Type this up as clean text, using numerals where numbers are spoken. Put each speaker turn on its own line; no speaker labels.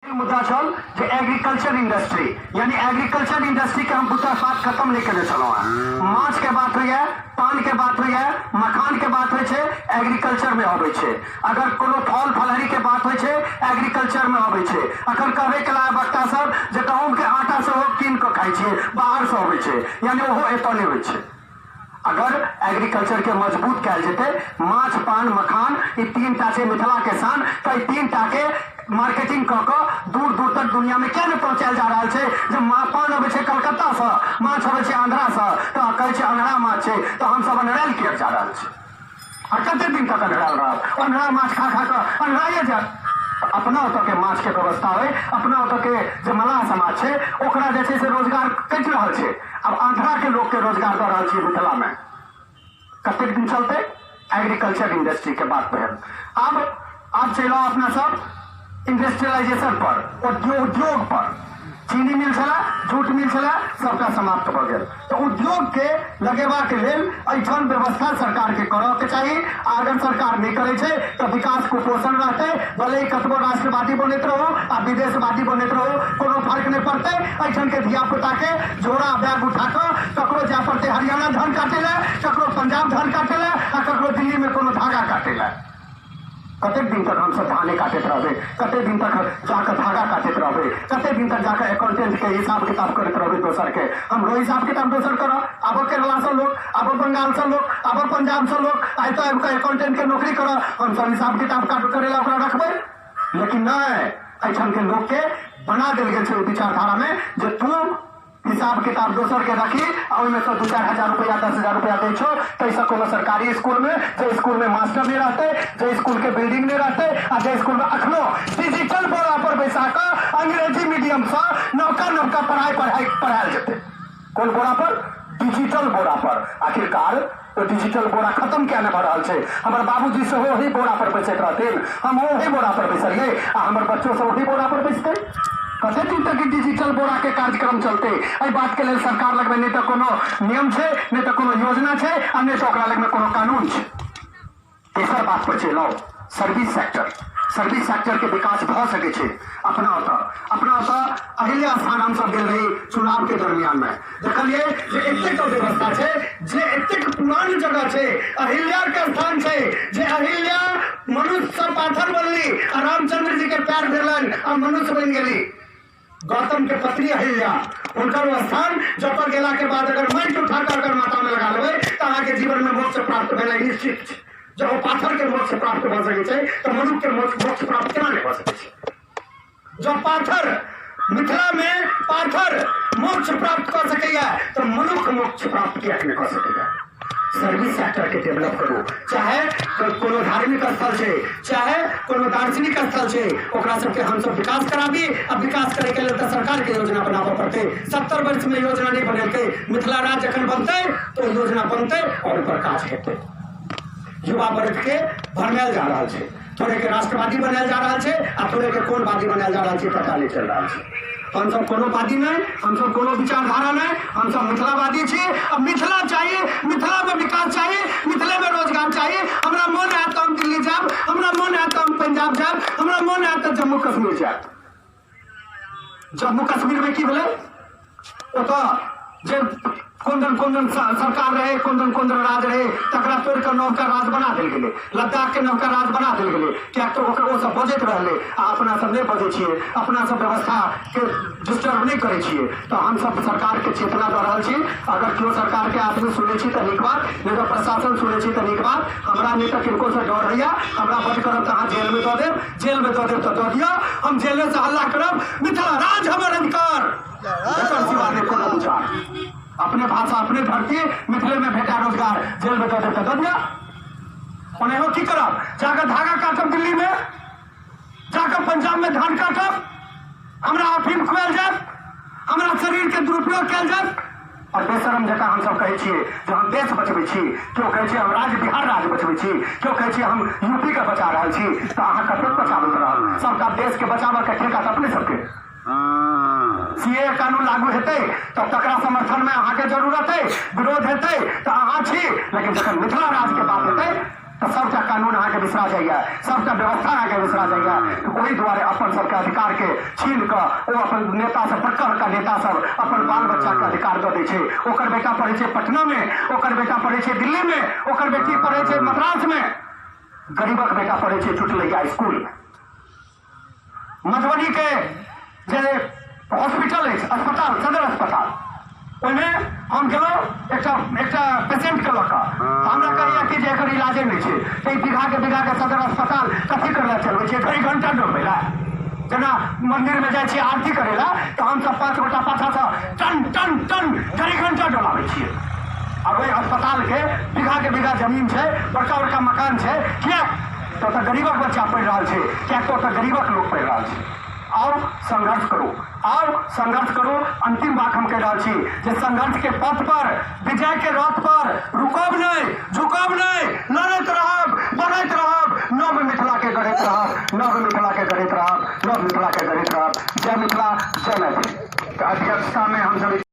मुद्दा छल जे agriculture industry यानी एग्रीकल्चर इंडस्ट्री के हम मुद्दा बात खत्म नहीं करने चलो हैं। माछ के बात हुई है, पान के बात हुई है, मखान के बात हुई है, एग्रीकल्चर में होवे छे। अगर कोनो फल फलहरी के बात हुई है, एग्रीकल्चर में होवे छे। अखन कहबे के लायक बक्ता सब जे गहूम के आटा से हो कीन के खाई छे, बाहर से होवे छे, यानी ओहो एतो नहीं होवे छे। अगर एग्रीकल्चर के मजबूत कैल जेते, माछ पान मखान ई तीन टा छे मिथिला के शान, तो तीन टा के मार्केटिंग क के दूर दूर तक दुनिया में क्या नहीं पहुंचायल जा रहा है। जब पान अबे छे कलकत्ता से, माछ अबे छे आंध्रा से, तो कहे छे अनहरा माछ छे, तो हम सब अनहराल किया जा रहा है। और कते दिन तक अनहराल रहा, अनहरा माछ खा खा के अनहराइए जा। अपना ओत के माछ के व्यवस्था है, अपना ओत के जो मलाह समाज है ओकरा जे छे से रोजगार कटि रहल छे। अब आंध्रा के लोग के रोजगार दे रहल छे मिथिला में, कतेक दिन चलते एग्रीकल्चर इंडस्ट्री के बात पे। अब चलो अपना सब इंडस्ट्रियलाइजेशन पर, उद्योग पर। चीनी मिल छला, जूट मिल छला, सबका समाप्त हो गया। तो उद्योग के लगेबा के लेल ऐठन व्यवस्था सरकार के करऽ के चाहिए। अगर सरकार नहीं करे छे तो विकास कुपोषण रहते, भले ही कतबो राष्ट्रवादी बनैत रहो आ विदेशवादी बनैत रहो, कोनो फर्क नहीं पड़ते। ऐठन के धिया पुता के झोरा बैग उठा के ककरो जाय पड़ते हरियाणा धान काटे ला, ककरो पंजाब धान काटे ला, आ ककरो दिल्ली में कोनो धागा काटे ला। कतेक दिन तक हम सब धाने काटते रहबे, कतेक दिन तक जाकर धागा काटते रहबे, कतेक दिन तक जाकर अकाउंटेंट के हिसाब किताब करते रहबे दोसर के। हमरो हिसाब किताब दोसर करो, आबो केरला से लोग, आबो बंगाल से लोग, आबो पंजाब से लोग, आइ तो अकाउंटेंट के नौकरी करो, हम सब हिसाब किताब काट करेला ओकरा रखबे। लेकिन नहीं, ऐठन के लोग के बना देल गेल छै विचारधारा में जे तू हिसाब किताब दोसर के रखी और में तो 2-4 हजार रुपया 10 हजार रुपया दे छो, तैसा कोनो सरकारी स्कूल में जो स्कूल में मास्टर नहीं रहते, जो स्कूल के बिल्डिंग नहीं रहते, आ जो स्कूल में अखनो डिजिटल बोरा पर बैसा कर अंग्रेजी मीडियम से नौका पढ़ाई जाते। कौन बोरा पर? डिजिटल बोरा पर। आखिरकार तो डिजिटल बोरा खत्म क्या न भरल छे। हमारे बाबूजी से वही बोरा पर बैसत रहते, हम वही बोरा पर बैसलिए, आ हमारे बच्चों से वही बोरा पर बैसते। कते दिन तक डिजिटल बोरा के कार्यक्रम चलते? एहि बात के लिए सरकार लग में नहीं तो कोनो नियम छे, नहीं तो कोनो योजना छे, आ नहीं तो ओकरा लग में कोनो कानून छे। तेसर बात पर चलो सर्विस सेक्टर। सर्विस सेक्टर के विकास भ सके छे। अपना अहिल्या स्थान हम सब गेल रही चुनाव के दरमियान में, देखलिए जे एतेक व्यवस्था छे, जे एतेक पुरान जगह छे, अहिल्या के स्थान छे, जे अहिल्या मनुष्य से पाथर बनली, रामचंद्र जी के पैर भेलन आ मनुष्य बन गेली। गौतम के पत्नी अहिल्या, उनकर स्थान जब पर गेला के बाद अगर माटि उठाकर अगर माता में लगा लेबै तो अहाँके जीवन में मोक्ष प्राप्त भेलै निश्चित छै। जब वो पाथर के मोक्ष प्राप्त भ सकै छै तो मनुष्य के मोक्ष प्राप्त केना नहीं भ सकै छै? जब पाथर मिथिला में पाथर मोक्ष प्राप्त कर सकैया तो मनुष्य मोक्ष प्राप्त किया नहीं कर सकैया। सर्विस सेक्टर के डेवलप करू, चाहे कोनो धार्मिक स्थल छे, चाहे कोनो दार्शनिक स्थल छे, ओकरा सबके हम सब विकास कराबी। अब विकास करे के लिए तो सरकार के योजना बनाबे पड़ते। 70 वर्ष में योजना नहीं बनेलकै, मिथिला राज्य जखन बनते तो योजना बनते और ओकर काज हेतै। युवा वर्ग के भरमायल जा रहा है, थोड़े के राष्ट्रवादी बनायल जा रहा है, आ थोड़े के कौन वादी बनायल जा रहा है पता नहीं चल रहा है। हम सब कोनो वादी नहीं, हम सब कोनो विचारधारा नहीं, हम सब मिथिलावादी छे। अब मिथिला चाहिए, मिथिला में विकास चाहिए, मिथिले में रोजगार चाहिए। हमरा मन है तो हम दिल्ली जाब, हमरा मन है तो हम पंजाब जाब, हमरा मन है तो जम्मू कश्मीर जाब। जम्मू कश्मीर में की भेलै? ओतऽ जे कोन सरकार रहे, कोन राज रहे, तकरा तोड़ के नौका राज बना देल गेलै। लद्दाख के नौका राज बना देल गेलै, क्या तो ओ सब बजैत रहले, आ अपना सब नहीं बजे छिए, अपना सब व्यवस्था के डिस्टर्ब नहीं करे छिए। तो हम सब सरकार के चेतना दे रहल छी। अगर क्यों सरकार के आदमी सुने छी तो नीक बात, नहीं तो प्रशासन सुने छी तो नीक बात। हमरा नहीं तो किनको से डर रहैया, हमरा बच करब तो अहाँ जेल में दऽ देब, जेल में दऽ देब तो दऽ दियौ, हम जेल से हल्ला करब। मिथिला राज हमर अधिकार, एकर सिवा नहि कोनो विचार। अपने भाषा अपने धरती मिथिले में भेटा रोजगार, जेल में दऽ देब तो दऽ दिया। ओनेहो की करब? जाकर धागा काटब दिल्ली में, जाकर पंजाब में धान काटब, हमरा अफीम खुआल जायत, हमरा शरीर के दुरुपयोग कयल जायत। और बेशरम जकाँ हम सब कहै छियै जे हम देश बचबै छी, क्यों कहै छियै हम राज्य बिहार राज्य बचबै छी, क्यों कहै छियै हम यूपी के बचा रहल छी। तो अहाँ कतेक बचाबैत रहल? सबका देश के बचाबऽ के ठेका तऽ अपने सबके। सीए कानून लागू हेतै तो तकरा समर्थन में अहाँ के जरूरत है, विरोध हेतै तो अहाँ छी। लेकिन जखन मिथिला राज के बात हेतै तो सबटा कानून अहाँके बिसरा जाइए, सबटा व्यवस्था अहाँके बिसरा जाइए। तो ओहि दुआरे अपन सबके अधिकार के छीन कऽ ओ अपन नेता सब बड़का नेता सब अपन बाल बच्चा के अधिकार दऽ दै छै। ओकर बेटा पढ़ै छै पटना में, ओकर बेटा पढ़ै छै दिल्ली में, ओकर बेटी पढ़ै छै मद्रास में, गरीबक बेटा पढ़ै छै चुटलैया स्कूल में। मधुबनी के जे हॉस्पिटल अछि, अस्पताल, सदर अस्पताल, ओहिमे हम गेलहुँ एकटा पेशेंट के लऽ कऽ, हमरा कहैया कि जे एकर इलाजे नहीं छै, तो बीघा के सदर अस्पताल कथी करला चलबै छै, 2 घंटा डोबे ला। जेना मंदिर में जाइ छियै आरती करे ला तो हम सब 5 गोटा पाछा से टन टन टन 2 घंटा डोलाबै छियै। और वही अस्पताल के बीघा जमीन है, बड़का मकान है, क्या तो गरीबक बच्चा पढ़ रहा है, क्या तो गरीबक लोग पढ़ रहा है। आओ संघर्ष करो, आओ संघर्ष करो। अंतिम बात हम कह रहा छी जे संघर्ष के पथ पर, विजय के रथ पर रुकब नहीं, झुकब नहीं, लड़त रहब, बढ़त रहब, नव मिथिला के गढ़ैत रहब, नव मिथिला के गढ़ैत रहब, नव मिथिला के गढ़ैत रहब। जय मिथिला, जय मैथिली। अध्यक्षता में हम सब